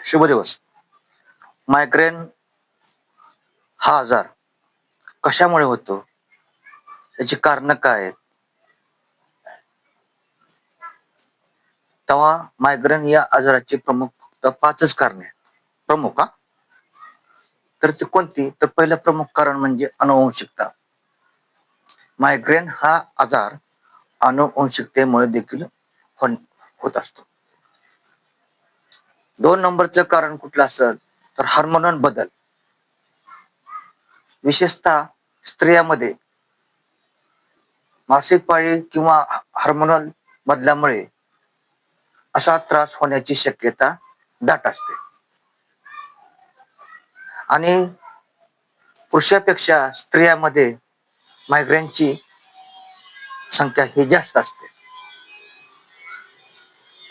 शुभ दिवस. मायग्रेन हा आजार कशामुळे होतो? याची कारण काय आहेत? तेव्हा मायग्रेन या आजाराची प्रमुख फक्त 5च कारणे आहेत. प्रमुख तर ती कोणती? तर पहिलं प्रमुख कारण म्हणजे अनुवंशिकता. मायग्रेन हा आजार अनुवंशिकतेमुळे देखील होत असतो. 2 नंबरचं कारण कुठलं असेल तर हार्मोनल बदल. विशेषतः स्त्रियांमध्ये मासिक पाळी किंवा हार्मोनल बदलामुळे असा त्रास होण्याची शक्यता दाट असते. आणि पुरुषापेक्षा स्त्रियांमध्ये मायग्रेनची संख्या ही जास्त असते.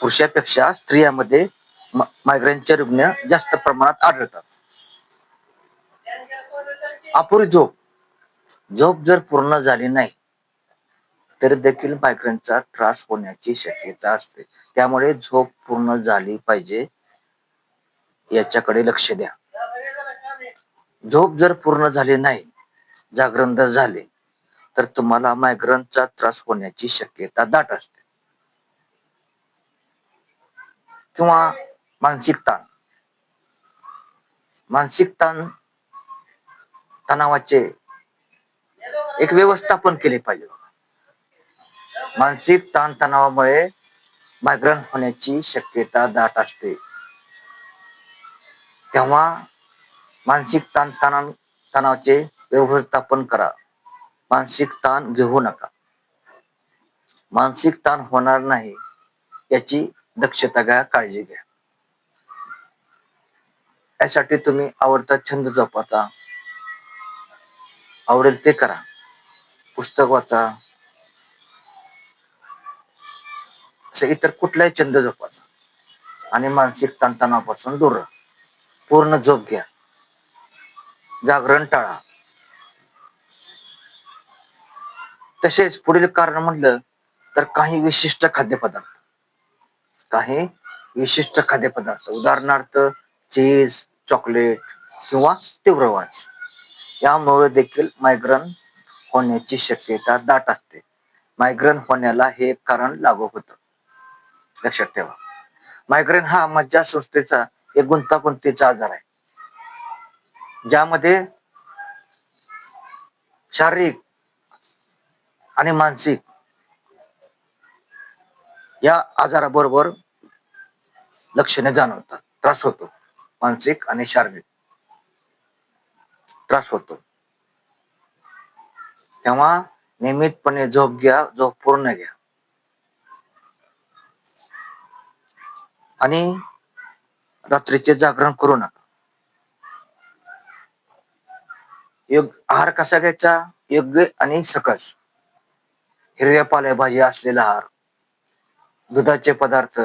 पुरुषापेक्षा स्त्रियांमध्ये मायग्रेनचे रुग्ण जास्त प्रमाणात आढळतात. अपुरी झोप जर पूर्ण झाली नाही तर देखील मायग्रेनचा त्रास होण्याची शक्यता असते. त्यामुळे झोप पूर्ण झाली पाहिजे, याच्याकडे लक्ष द्या. झोप जर पूर्ण झाली नाही, जागरण जर झाले तर तुम्हाला मायग्रेनचा त्रास होण्याची शक्यता दाट असते. किंवा मानसिक ताण. मानसिक तणावाचे एक व्यवस्थापन केले पाहिजे. मानसिक तणावामुळे मायग्रेन होण्याची शक्यता दाट असते. तेव्हा मानसिक तणावाचे व्यवस्थापन करा. मानसिक ताण घेऊ नका. मानसिक ताण होणार नाही याची दक्षता घ्या, काळजी घ्या. यासाठी तुम्ही आवडता छंद जोपासा, आवडेल ते करा. पुस्तक वाचा, असं इतर कुठलाही छंद जोपासा आणि मानसिक ताणतणावापासून दूर राहा. पूर्ण झोप घ्या, जागरण टाळा. तसेच पुढील कारण म्हटलं तर काही विशिष्ट खाद्यपदार्थ उदाहरणार्थ चीज, चॉकलेट किंवा तीव्र वास यामुळे देखील मायग्रेन होण्याची शक्यता दाट असते. मायग्रेन होण्याला हे कारण लागू होतं. लक्षात ठेवा, मायग्रेन हा मज्जासंस्थेचा एक गुंतागुंतीचा आजार आहे, ज्यामध्ये शारीरिक आणि मानसिक या आजाराबरोबर लक्षणे जाणवतात. त्रास होतो, मानसिक आणि शारीरिक त्रास होतो. तेव्हा नियमितपणे झोप घ्या, झोप पूर्ण घ्या. आणि रात्रीचे जागरण करू नका. आहार कसा घ्यायचा? योग्य आणि सकस. हिरव्या पालेभाज्या असलेला आहार, दुधाचे पदार्थ,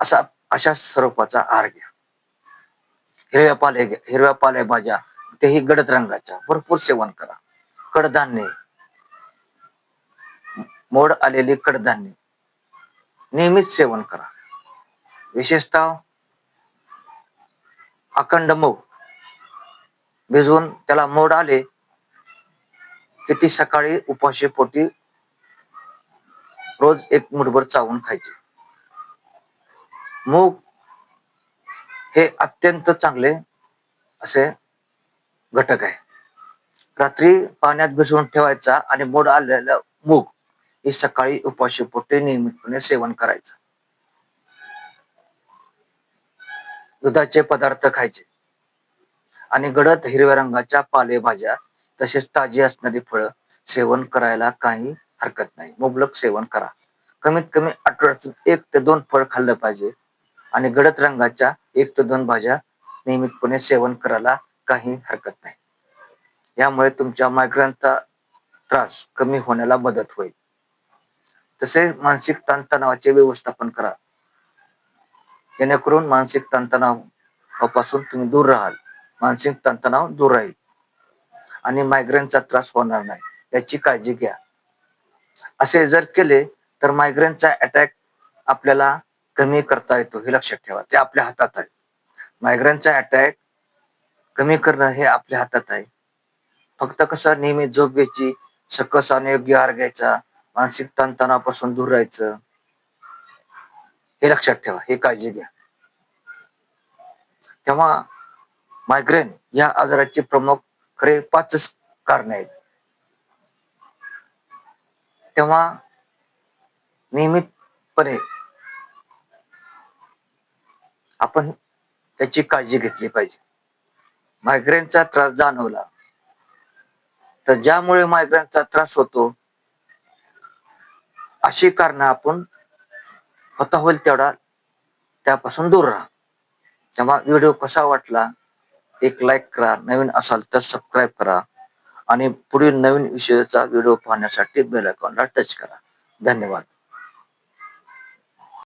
अशा स्वरूपाचा आहार घ्या. हिरव्या पालेभाज्या तेही गडद रंगाच्या भरपूर सेवन करा. कडधान्य, मोड आलेली कडधान्य नियमित सेवन करा. विशेषतः अखंड मूग भिजवून त्याला मोड आले की ती सकाळी उपाशी पोटी रोज एक मुठभर चावून खायचे. मूग हे अत्यंत चांगले असे घटक आहे. रात्री पाण्यात भिजवून ठेवायचा आणि मोड आलेला मूग हे सकाळी उपाशी पोटी नियमितपणे सेवन करायचं. दुधाचे पदार्थ खायचे आणि गडद हिरव्या रंगाच्या पालेभाज्या तसेच ताजी असणारी फळं सेवन करायला काही हरकत नाही. मुबलक सेवन करा. कमीत कमी आठवड्यातून 1 ते 2 फळ खाल्लं पाहिजे आणि गडद रंगाच्या 1 ते 2 भाज्या नियमितपणे सेवन करायला काही हरकत नाही. यामुळे तुमच्या मायग्रेनचा त्रास कमी होण्याला मदत होईल. तसेच मानसिक ताणतणावाचे व्यवस्थापन करा, जेणेकरून मानसिक ताणतणावापासून तुम्ही दूर राहाल. मानसिक ताणतणाव दूर राहील आणि मायग्रेनचा त्रास होणार नाही याची काळजी घ्या. असे जर केले तर मायग्रेनचा अटॅक आपल्याला कमी करता येतो हे लक्षात ठेवा. ते आपल्या हातात आहे. मायग्रेनचा अटॅक कमी करणं हे आपल्या हातात आहे. फक्त कसं नियमित झोप घ्यायची, सकस आणि योग्य आहार घ्यायचा, मानसिक ताणतणावापासून दूर राहायचं. हे लक्षात ठेवा, हे काळजी घ्या. तेव्हा मायग्रेन या आजाराचे प्रमुख खरे 5 कारणे आहेत. तेव्हा नियमितपणे आपण त्याची काळजी घेतली पाहिजे. मायग्रेनचा त्रास जाणवला तर ज्यामुळे मायग्रेनचा त्रास होतो अशी कारणं आपण स्वतः होईल तेवढा त्यापासून दूर राहा. तेव्हा व्हिडिओ कसा वाटला एक लाईक करा, नवीन असाल तर सबस्क्राईब करा आणि पुढील नवीन विषयाचा व्हिडिओ पाहण्यासाठी बेल आयकॉनला टच करा. धन्यवाद.